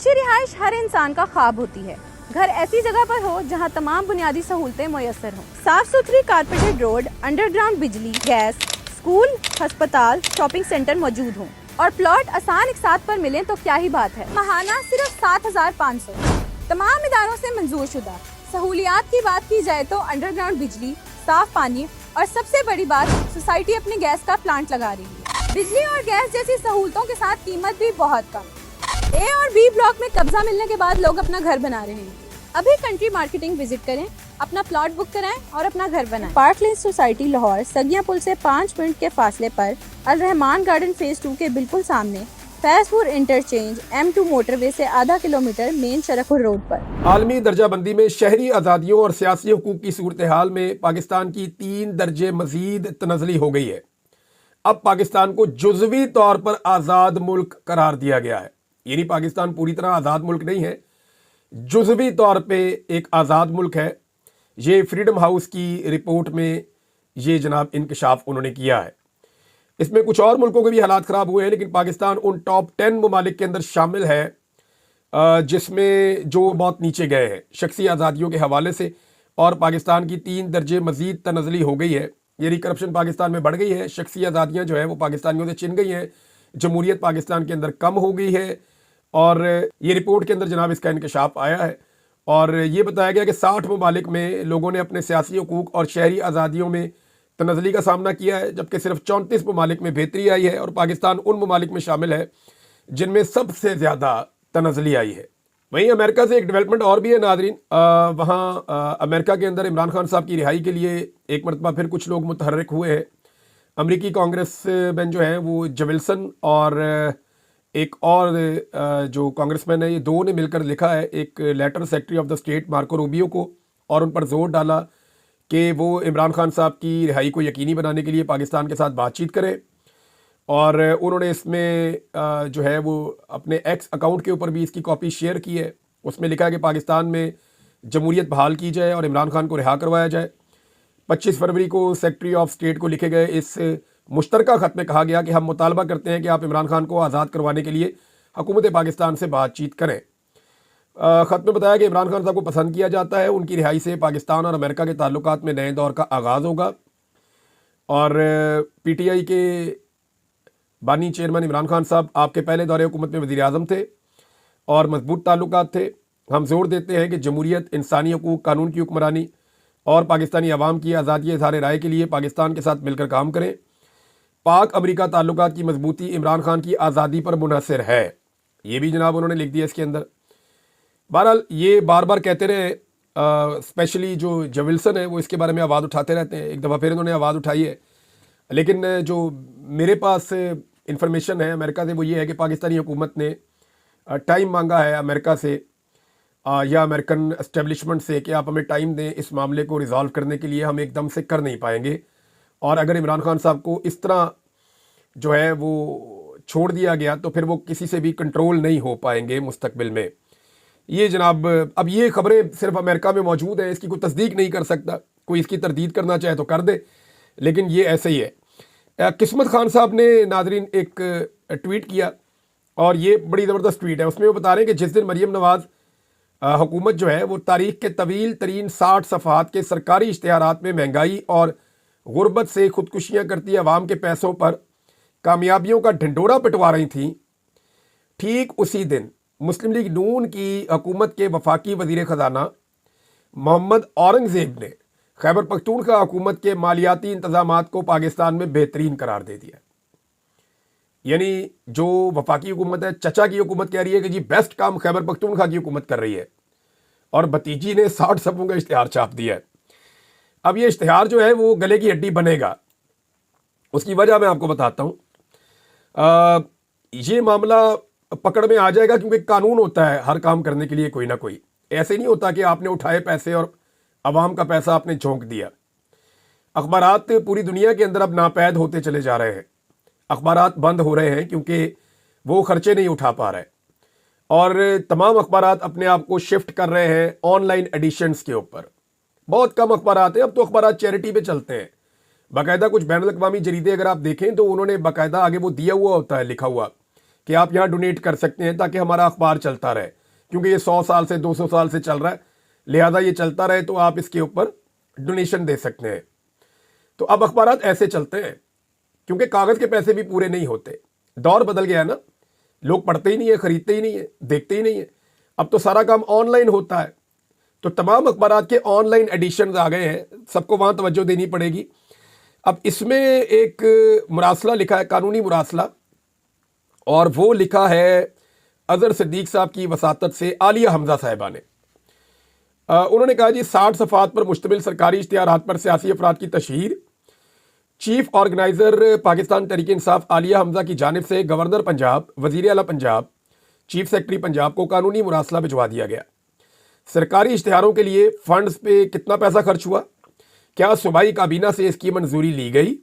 اچھی رہائش ہر انسان کا خواب ہوتی ہے. گھر ایسی جگہ پر ہو جہاں تمام بنیادی سہولتیں میسر ہوں. صاف ستھری کارپیٹڈ روڈ، انڈر گراؤنڈ بجلی، گیس، اسکول، ہسپتال، شاپنگ سینٹر موجود ہوں اور پلاٹ آسان اقساط پر ملیں تو کیا ہی بات ہے. ماہانہ صرف 7,500. تمام اداروں سے منظور شدہ. سہولیات کی بات کی جائے تو انڈر گراؤنڈ بجلی، صاف پانی اور سب سے بڑی بات سوسائٹی اپنی گیس کا پلانٹ لگا رہی ہے. بجلی اور گیس جیسی سہولتوں کے ساتھ قیمت بھی بہت کم. اے اور بی بلاک میں قبضہ ملنے کے بعد لوگ اپنا گھر بنا رہے ہیں. ابھی کنٹری مارکیٹنگ وزٹ کریں، اپنا پلاٹ بک کرائیں اور اپنا گھر بنائیں. پارک لین سوسائٹی لاہور سگیاں پل سے 5 منٹ کے فاصلے پر، الرحمان گارڈن فیز 2 کے بالکل سامنے، فیض پور انٹرچینج، M2 موٹر وے سے آدھا کلومیٹر مین شرقپور روڈ پر. عالمی درجہ بندی میں شہری آزادیوں اور سیاسی حقوق کی صورتحال میں پاکستان کی 3 درجے مزید تنزلی ہو گئی ہے. اب پاکستان کو جزوی طور پر آزاد ملک قرار دیا گیا ہے. یعنی پاکستان پوری طرح آزاد ملک نہیں ہے، جزوی طور پہ ایک آزاد ملک ہے. یہ فریڈم ہاؤس کی رپورٹ میں یہ جناب انکشاف انہوں نے کیا ہے. اس میں کچھ اور ملکوں کے بھی حالات خراب ہوئے ہیں، لیکن پاکستان ان ٹاپ 10 ممالک کے اندر شامل ہے جس میں جو بہت نیچے گئے ہیں شخصی آزادیوں کے حوالے سے. اور پاکستان کی 3 درجے مزید تنزلی ہو گئی ہے. یعنی کرپشن پاکستان میں بڑھ گئی ہے، شخصی آزادیاں جو ہے وہ پاکستانیوں سے چھن گئی ہیں، جمہوریت پاکستان کے اندر کم ہو گئی ہے. اور یہ رپورٹ کے اندر جناب اس کا انکشاف آیا ہے اور یہ بتایا گیا کہ 60 ممالک میں لوگوں نے اپنے سیاسی حقوق اور شہری آزادیوں میں تنزلی کا سامنا کیا ہے، جبکہ صرف 34 ممالک میں بہتری آئی ہے. اور پاکستان ان ممالک میں شامل ہے جن میں سب سے زیادہ تنزلی آئی ہے. وہیں امریکہ سے ایک ڈیولپمنٹ اور بھی ہے ناظرین. وہاں امریکہ کے اندر عمران خان صاحب کی رہائی کے لیے ایک مرتبہ پھر کچھ لوگ متحرک ہوئے ہیں. امریکی کانگریس مین جو ہیں وہ جویلسن اور ایک اور جو کانگریس مین ہے، یہ 2 نے مل کر لکھا ہے ایک letter secretary of the state Marco Rubio کو، اور ان پر زور ڈالا کہ وہ عمران خان صاحب کی رہائی کو یقینی بنانے کے لیے پاکستان کے ساتھ بات چیت کریں. اور انہوں نے اس میں جو ہے وہ اپنے ایکس اکاؤنٹ کے اوپر بھی اس کی کاپی شیئر کی ہے. اس میں لکھا ہے کہ پاکستان میں جمہوریت بحال کی جائے اور عمران خان کو رہا کروایا جائے. 25 فروری کو سیکرٹری آف اسٹیٹ کو لکھے گئے اس مشترکہ خط میں کہا گیا کہ ہم مطالبہ کرتے ہیں کہ آپ عمران خان کو آزاد کروانے کے لیے حکومت پاکستان سے بات چیت کریں. خط میں بتایا کہ عمران خان صاحب کو پسند کیا جاتا ہے، ان کی رہائی سے پاکستان اور امریکہ کے تعلقات میں نئے دور کا آغاز ہوگا. اور پی ٹی آئی کے بانی چیئرمین عمران خان صاحب آپ کے پہلے دور حکومت میں وزیر اعظم تھے اور مضبوط تعلقات تھے. ہم زور دیتے ہیں کہ جمہوریت، انسانی حقوق، قانون کی حکمرانی اور پاکستانی عوام کی آزادی اظہار رائے کے لیے پاکستان کے ساتھ مل کر کام کریں. پاک امریکہ تعلقات کی مضبوطی عمران خان کی آزادی پر منحصر ہے. یہ بھی جناب انہوں نے لکھ دیا اس کے اندر. بہرحال یہ بار بار کہتے رہے، اسپیشلی جو جویلسن ہے وہ اس کے بارے میں آواز اٹھاتے رہتے ہیں. ایک دفعہ پھر انہوں نے آواز اٹھائی ہے، لیکن جو میرے پاس انفارمیشن ہے امریکہ سے وہ یہ ہے کہ پاکستانی حکومت نے ٹائم مانگا ہے امریکہ سے یا امریکن اسٹیبلشمنٹ سے کہ آپ ہمیں ٹائم دیں اس معاملے کو ریزالو کرنے کے لیے. ہم ایک دم سے کر نہیں پائیں گے، اور اگر عمران خان صاحب کو اس طرح جو ہے وہ چھوڑ دیا گیا تو پھر وہ کسی سے بھی کنٹرول نہیں ہو پائیں گے مستقبل میں. یہ جناب اب یہ خبریں صرف امریکہ میں موجود ہیں، اس کی کوئی تصدیق نہیں کر سکتا. کوئی اس کی تردید کرنا چاہے تو کر دے، لیکن یہ ایسے ہی ہے. قسمت خان صاحب نے ناظرین ایک ٹویٹ کیا اور یہ بڑی زبردست ٹویٹ ہے. اس میں وہ بتا رہے ہیں کہ جس دن مریم نواز حکومت جو ہے وہ تاریخ کے طویل ترین 60 صفحات کے سرکاری اشتہارات میں مہنگائی اور غربت سے خودکشیاں کرتی عوام کے پیسوں پر کامیابیوں کا ڈھنڈورا پٹوا رہی تھیں، ٹھیک اسی دن مسلم لیگ نون کی حکومت کے وفاقی وزیر خزانہ محمد اورنگزیب نے خیبر پختونخوا حکومت کے مالیاتی انتظامات کو پاکستان میں بہترین قرار دے دیا. یعنی جو وفاقی حکومت ہے، چچا کی حکومت کہہ رہی ہے کہ جی بیسٹ کام خیبر پختونخوا کی حکومت کر رہی ہے، اور بھتیجی نے 60 صفحوں کا اشتہار چھاپ دیا ہے. اب یہ اشتہار جو ہے وہ گلے کی ہڈی بنے گا. اس کی وجہ میں آپ کو بتاتا ہوں. یہ معاملہ پکڑ میں آ جائے گا کیونکہ قانون ہوتا ہے ہر کام کرنے کے لیے کوئی نہ کوئی. ایسے نہیں ہوتا کہ آپ نے اٹھائے پیسے اور عوام کا پیسہ آپ نے جھونک دیا. اخبارات پوری دنیا کے اندر اب ناپید ہوتے چلے جا رہے ہیں. اخبارات بند ہو رہے ہیں کیونکہ وہ خرچے نہیں اٹھا پا رہے، اور تمام اخبارات اپنے آپ کو شفٹ کر رہے ہیں آن لائن ایڈیشنز کے اوپر. بہت کم اخبارات ہیں اب تو، اخبارات چیریٹی پہ چلتے ہیں. باقاعدہ کچھ بین الاقوامی جریدے اگر آپ دیکھیں تو انہوں نے باقاعدہ آگے وہ دیا ہوا ہوتا ہے لکھا ہوا کہ آپ یہاں ڈونیٹ کر سکتے ہیں تاکہ ہمارا اخبار چلتا رہے، کیونکہ یہ 100 سال سے 200 سال سے چل رہا ہے، لہذا یہ چلتا رہے تو آپ اس کے اوپر ڈونیشن دے سکتے ہیں۔ تو اب اخبارات ایسے چلتے ہیں کیونکہ کاغذ کے پیسے بھی پورے نہیں ہوتے، دور بدل گیا نا، لوگ پڑھتے ہی نہیں ہیں، خریدتے ہی نہیں ہیں، دیکھتے ہی نہیں ہیں، اب تو سارا کام آن لائن ہوتا ہے، تو تمام اخبارات کے آن لائن ایڈیشنز آ گئے ہیں، سب کو وہاں توجہ دینی پڑے گی۔ اب اس میں ایک مراسلہ لکھا ہے، قانونی مراسلہ، اور وہ لکھا ہے اظہر صدیق صاحب کی وساطت سے عالیہ حمزہ صاحبہ نے۔ انہوں نے کہا جی 60 صفحات پر مشتمل سرکاری اشتہارات پر سیاسی افراد کی تشہیر، چیف آرگنائزر پاکستان تحریک انصاف عالیہ حمزہ کی جانب سے گورنر پنجاب، وزیر اعلیٰ پنجاب، چیف سیکرٹری پنجاب کو قانونی مراسلہ بھجوا دیا گیا۔ سرکاری اشتہاروں کے لیے فنڈز پہ کتنا پیسہ خرچ ہوا، کیا صوبائی کابینہ سے اس کی منظوری لی گئی،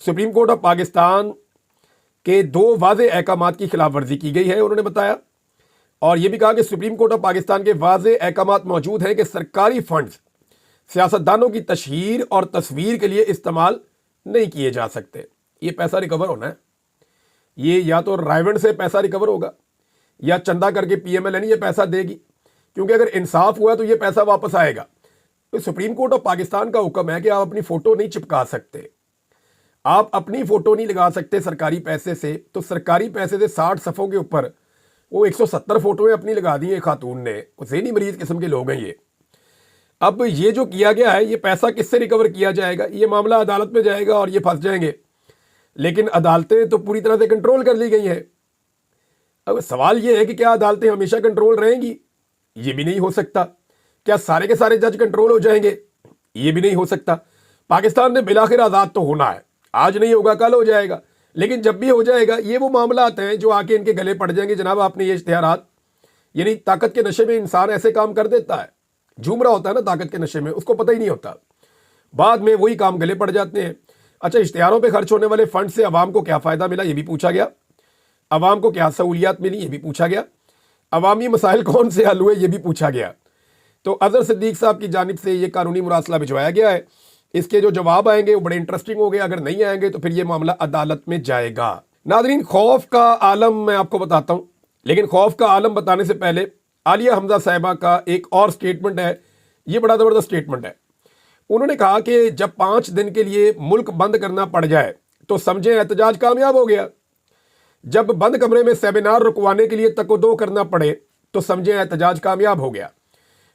سپریم کورٹ آف پاکستان کے 2 واضح احکامات کی خلاف ورزی کی گئی ہے، انہوں نے بتایا، اور یہ بھی کہا کہ سپریم کورٹ آف پاکستان کے واضح احکامات موجود ہیں کہ سرکاری فنڈز سیاستدانوں کی تشہیر اور تصویر کے لیے استعمال نہیں کیے جا سکتے۔ یہ پیسہ ریکور ہونا ہے، یہ یا تو رائیونڈ سے پیسہ ریکور ہوگا یا چندہ کر کے پی ایم ایل این یہ پیسہ دے گی، کیونکہ اگر انصاف ہوا تو یہ پیسہ واپس آئے گا۔ تو سپریم کورٹ آف پاکستان کا حکم ہے کہ آپ اپنی فوٹو نہیں چپکا سکتے، آپ اپنی فوٹو نہیں لگا سکتے سرکاری پیسے سے، تو سرکاری پیسے سے 60 صفحوں کے اوپر وہ 170 فوٹویں اپنی لگا دی ہیں خاتون نے، ذہنی مریض قسم کے لوگ ہیں یہ۔ اب یہ جو کیا گیا ہے، یہ پیسہ کس سے ریکور کیا جائے گا؟ یہ معاملہ عدالت میں جائے گا اور یہ پھنس جائیں گے، لیکن عدالتیں تو پوری طرح سے کنٹرول کر لی گئی ہیں۔ اب سوال یہ ہے کہ کیا عدالتیں ہمیشہ کنٹرول رہیں گی؟ یہ بھی نہیں ہو سکتا۔ کیا سارے کے سارے جج کنٹرول ہو جائیں گے؟ یہ بھی نہیں ہو سکتا۔ پاکستان نے بالآخر آزاد تو ہونا ہے، آج نہیں ہوگا کل ہو جائے گا، لیکن جب بھی ہو جائے گا یہ وہ معاملات ہیں جو آ کے ان کے گلے پڑ جائیں گے، جناب آپ نے یہ اشتہارات، یعنی طاقت کے نشے میں انسان ایسے کام کر دیتا ہے، جھوم رہا ہوتا ہے نا طاقت کے نشے میں، اس کو پتہ ہی نہیں ہوتا، بعد میں وہی کام گلے پڑ جاتے ہیں۔ اچھا، اشتہاروں پہ خرچ ہونے والے فنڈ سے عوام کو کیا فائدہ ملا، یہ بھی پوچھا گیا، عوام کو کیا سہولیات ملی، یہ بھی پوچھا گیا، عوامی مسائل کون سے حل ہوئے، یہ بھی پوچھا گیا۔ تو اظہر صدیق صاحب کی جانب سے یہ قانونی مراسلہ بھجوایا گیا ہے، اس کے جو جواب آئیں گے وہ بڑے انٹرسٹنگ ہو گئے، اگر نہیں آئیں گے تو پھر یہ معاملہ عدالت میں جائے گا۔ ناظرین، خوف کا عالم میں آپ کو بتاتا ہوں، لیکن خوف کا عالم بتانے سے پہلے عالیہ حمزہ صاحبہ کا ایک اور سٹیٹمنٹ ہے، یہ بڑا زبردست سٹیٹمنٹ ہے۔ انہوں نے کہا کہ جب 5 دن کے لیے ملک بند کرنا پڑ جائے تو سمجھیں احتجاج کامیاب ہو گیا، جب بند کمرے میں سیمینار رکوانے کے لیے تک و دو کرنا پڑے تو سمجھیں احتجاج کامیاب ہو گیا،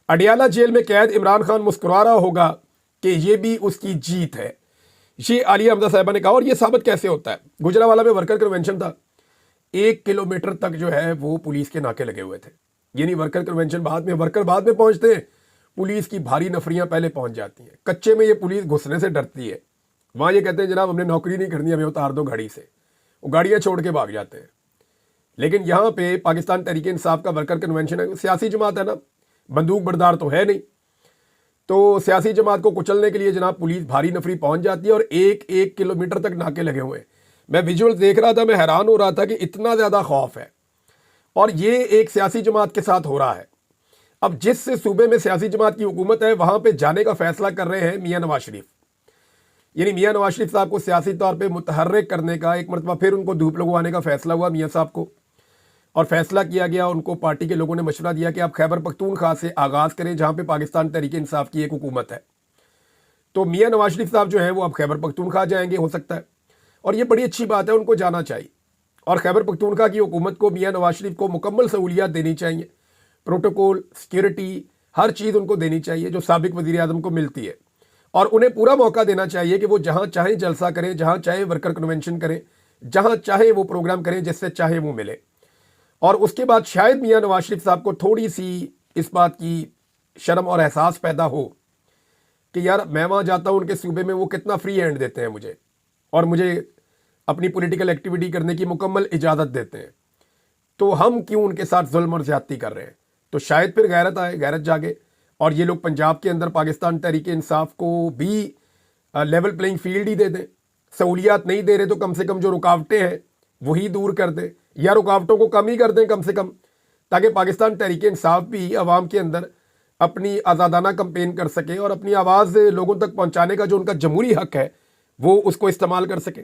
اڈیالہ جیل میں قید عمران خان مسکرا رہا ہوگا کہ یہ بھی اس کی جیت ہے، یہ عالیہ حمزہ صاحبہ نے کہا۔ اور یہ ثابت کیسے ہوتا ہے؟ گجرانوالہ میں ورکر کنونشن تھا، 1 کلومیٹر تک جو ہے وہ پولیس کے ناکے لگے ہوئے تھے، یعنی ورکر کنونشن ورکر بعد میں پہنچتے ہیں، پولیس کی بھاری نفریاں پہلے پہنچ جاتی ہیں، کچے میں یہ پولیس گھسنے سے ڈرتی ہے، وہاں یہ کہتے ہیں جناب ہم نے نوکری نہیں کرنی، ہمیں اتار دو گاڑی سے، وہ گاڑیاں چھوڑ کے بھاگ جاتے ہیں۔ لیکن یہاں پہ پاکستان تحریک انصاف کا ورکر کنونشن ہے، سیاسی جماعت ہے نا، بندوق بردار تو ہے نہیں، تو سیاسی جماعت کو کچلنے کے لیے جناب پولیس بھاری نفری پہنچ جاتی ہے، اور 1 کلومیٹر تک ناکے لگے ہوئے ہیں۔ میں ویژول دیکھ رہا تھا، میں حیران ہو رہا تھا کہ اتنا زیادہ خوف ہے، اور یہ ایک سیاسی جماعت کے ساتھ ہو رہا ہے۔ اب جس صوبے میں سیاسی جماعت کی حکومت ہے وہاں پہ جانے کا فیصلہ کر رہے ہیں میاں نواز شریف، یعنی میاں نواز شریف صاحب کو سیاسی طور پہ متحرک کرنے کا، ایک مرتبہ پھر ان کو دھوپ لگوانے کا فیصلہ ہوا میاں صاحب کو، اور فیصلہ کیا گیا، ان کو پارٹی کے لوگوں نے مشورہ دیا کہ آپ خیبر پختونخوا سے آغاز کریں جہاں پہ پاکستان تحریک انصاف کی ایک حکومت ہے۔ تو میاں نواز شریف صاحب جو ہیں وہ اب خیبر پختونخوا جائیں گے، ہو سکتا ہے، اور یہ بڑی اچھی بات ہے، ان کو جانا چاہیے، اور خیبر پختونخوا کی حکومت کو میاں نواز شریف کو مکمل سہولیات دینی چاہیے، پروٹوکول، سیکیورٹی، ہر چیز ان کو دینی چاہیے جو سابق وزیر اعظم کو ملتی ہے، اور انہیں پورا موقع دینا چاہیے کہ وہ جہاں چاہیں جلسہ کریں، جہاں چاہے ورکر کنونشن کریں، جہاں چاہے وہ پروگرام کریں، جس سے چاہے وہ ملے۔ اور اس کے بعد شاید میاں نواز شریف صاحب کو تھوڑی سی اس بات کی شرم اور احساس پیدا ہو کہ یار میں وہاں جاتا ہوں ان کے صوبے میں، وہ کتنا فری ہینڈ دیتے ہیں مجھے، اور مجھے اپنی پولیٹیکل ایکٹیویٹی کرنے کی مکمل اجازت دیتے ہیں، تو ہم کیوں ان کے ساتھ ظلم اور زیادتی کر رہے ہیں؟ تو شاید پھر غیرت آئے، غیرت جاگے، اور یہ لوگ پنجاب کے اندر پاکستان تحریک انصاف کو بھی لیول پلینگ فیلڈ ہی دے دیں، سہولیات نہیں دے رہے تو کم سے کم جو رکاوٹیں ہیں وہی دور کر دیں، یا رکاوٹوں کو کم ہی کر دیں کم سے کم، تاکہ پاکستان تحریک انصاف بھی عوام کے اندر اپنی آزادانہ کمپین کر سکے اور اپنی آواز لوگوں تک پہنچانے کا جو ان کا جمہوری حق ہے وہ اس کو استعمال کر سکے۔